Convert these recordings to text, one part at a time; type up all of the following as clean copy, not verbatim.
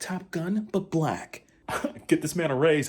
Top Gun, but black. Get this man a raise.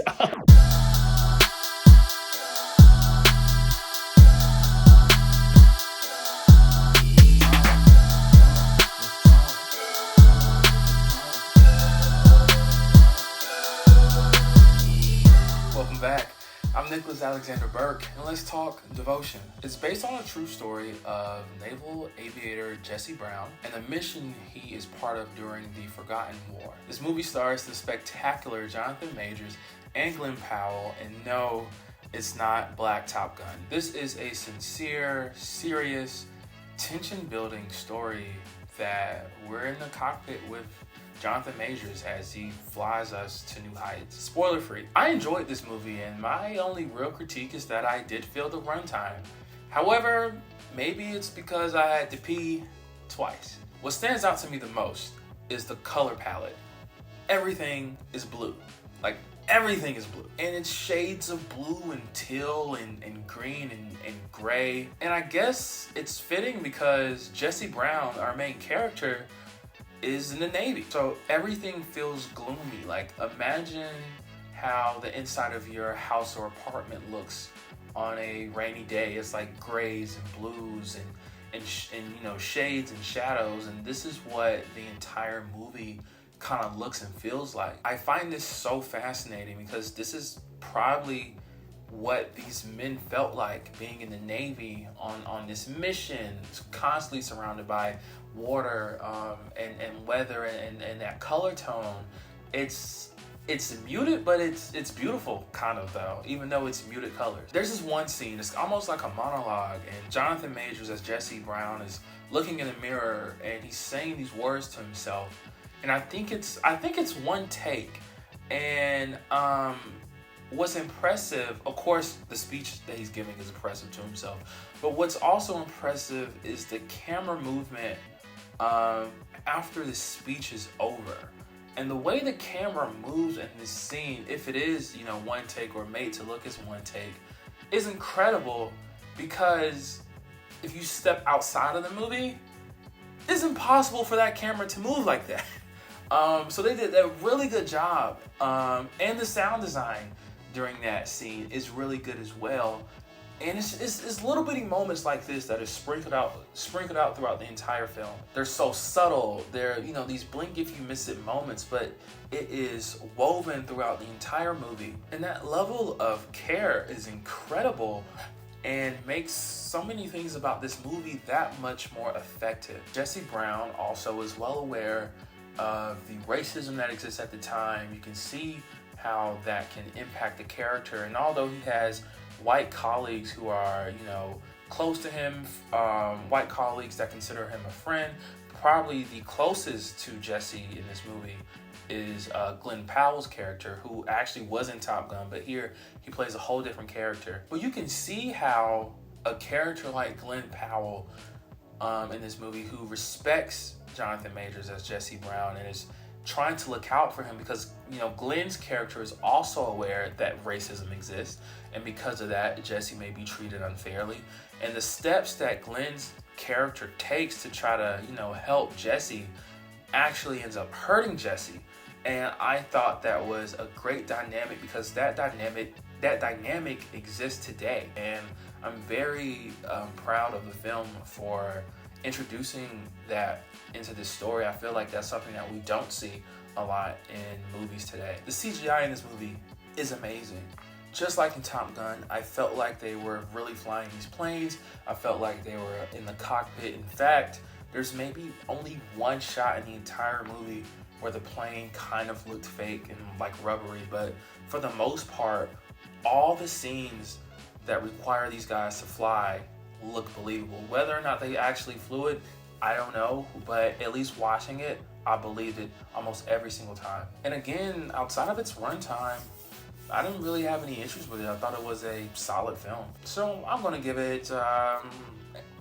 Welcome back. I'm Nicolas Alexander Burke, and let's talk devotion. It's based on a true story of naval aviator Jesse Brown and the mission he is part of during the Forgotten War. This movie stars the spectacular Jonathan Majors and Glen Powell, and no, it's not Black Top Gun. This is a sincere, serious, tension-building story that we're in the cockpit with Jonathan Majors as he flies us to new heights. Spoiler free. I enjoyed this movie, and my only real critique is that I did feel the runtime. However, maybe it's because I had to pee twice. What stands out to me the most is the color palette. Everything is blue. Like, everything is blue. And it's shades of blue and teal and green and gray. And I guess it's fitting because Jesse Brown, our main character, is in the Navy. So everything feels gloomy. Like, imagine how the inside of your house or apartment looks on a rainy day. It's like grays and blues and you know, shades and shadows. And this is what the entire movie kind of looks and feels like. I find this so fascinating because this is probably what these men felt like being in the Navy on this mission, constantly surrounded by water and weather and that color tone. It's muted, but it's beautiful, kind of, though, even though it's muted colors. There's this one scene, it's almost like a monologue, and Jonathan Majors as Jesse Brown is looking in the mirror and he's saying these words to himself. And I think it's one take. And what's impressive, of course, the speech that he's giving is impressive to himself, but what's also impressive is the camera movement after the speech is over. And the way the camera moves in this scene, if it is, you know, one take or made to look as one take, is incredible, because if you step outside of the movie, it's impossible for that camera to move like that. So they did a really good job. And the sound design during that scene is really good as well. And it's little bitty moments like this that are sprinkled out throughout the entire film. They're so subtle. They're, you know, these blink if you miss it moments, but it is woven throughout the entire movie. And that level of care is incredible and makes so many things about this movie that much more effective. Jesse Brown also is well aware of the racism that exists at the time. You can see how that can impact the character. And although he has white colleagues who are, you know, close to him, white colleagues that consider him a friend, probably the closest to Jesse in this movie is Glen Powell's character, who actually was in Top Gun, but here he plays a whole different character. But you can see how a character like Glen Powell in this movie, who respects Jonathan Majors as Jesse Brown and is trying to look out for him, because, you know, Glen's character is also aware that racism exists, and because of that, Jesse may be treated unfairly. And the steps that Glen's character takes to try to, you know, help Jesse actually ends up hurting Jesse. And I thought that was a great dynamic, because that dynamic exists today. And I'm very proud of the film for introducing that into this story. I feel like that's something that we don't see a lot in movies today. The CGI in this movie is amazing. Just like in Top Gun, I felt like they were really flying these planes. I felt like they were in the cockpit. In fact, there's maybe only one shot in the entire movie where the plane kind of looked fake and like rubbery, but for the most part, all the scenes that require these guys to fly look believable. Whether or not they actually flew it, I don't know, but at least watching it, I believed it almost every single time. And again, outside of its runtime, I didn't really have any issues with it. I thought it was a solid film. So I'm gonna give it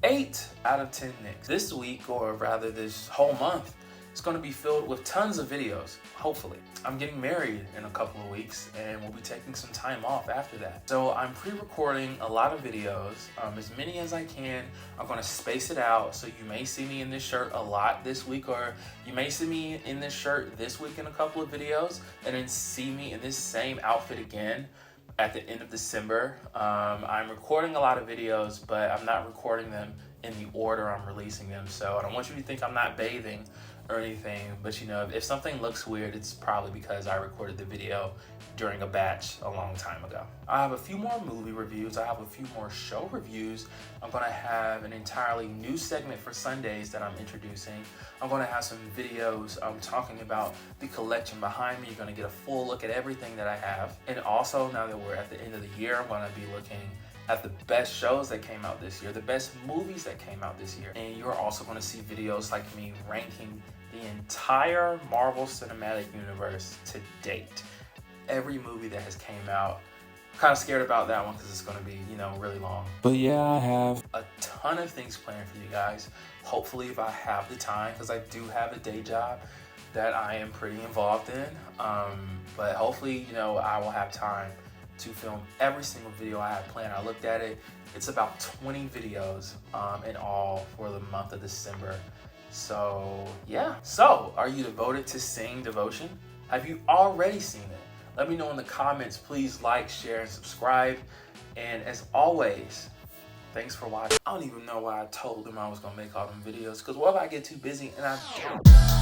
8 out of 10 nicks. This week, or rather this whole month, It's going to be filled with tons of videos, hopefully. I'm getting married in a couple of weeks and we'll be taking some time off after that. So I'm pre-recording a lot of videos, as many as I can. I'm going to space it out, so you may see me in this shirt a lot this week, or you may see me in this shirt this week in a couple of videos, and then see me in this same outfit again at the end of December. I'm recording a lot of videos, but I'm not recording them in the order I'm releasing them. So I don't want you to think I'm not bathing or anything, but you know, if something looks weird, it's probably because I recorded the video during a batch a long time ago. I have a few more movie reviews. I have a few more show reviews. I'm gonna have an entirely new segment for Sundays that I'm introducing. I'm gonna have some videos talking about the collection behind me. You're gonna get a full look at everything that I have. And also, now that we're at the end of the year, I'm gonna be looking at the best shows that came out this year, the best movies that came out this year. And you're also gonna see videos like me ranking the entire Marvel Cinematic Universe to date. Every movie that has came out. I'm kind of scared about that one because it's going to be, you know, really long. But yeah, I have a ton of things planned for you guys. Hopefully, if I have the time, because I do have a day job that I am pretty involved in. But hopefully, you know, I will have time to film every single video I have planned. I looked at it. It's about 20 videos in all for the month of December. So, yeah. So, are you devoted to seeing Devotion? Have you already seen it? Let me know in the comments. Please like, share, and subscribe. And as always, thanks for watching. I don't even know why I told them I was going to make all them videos, because what if I get too busy and I don't?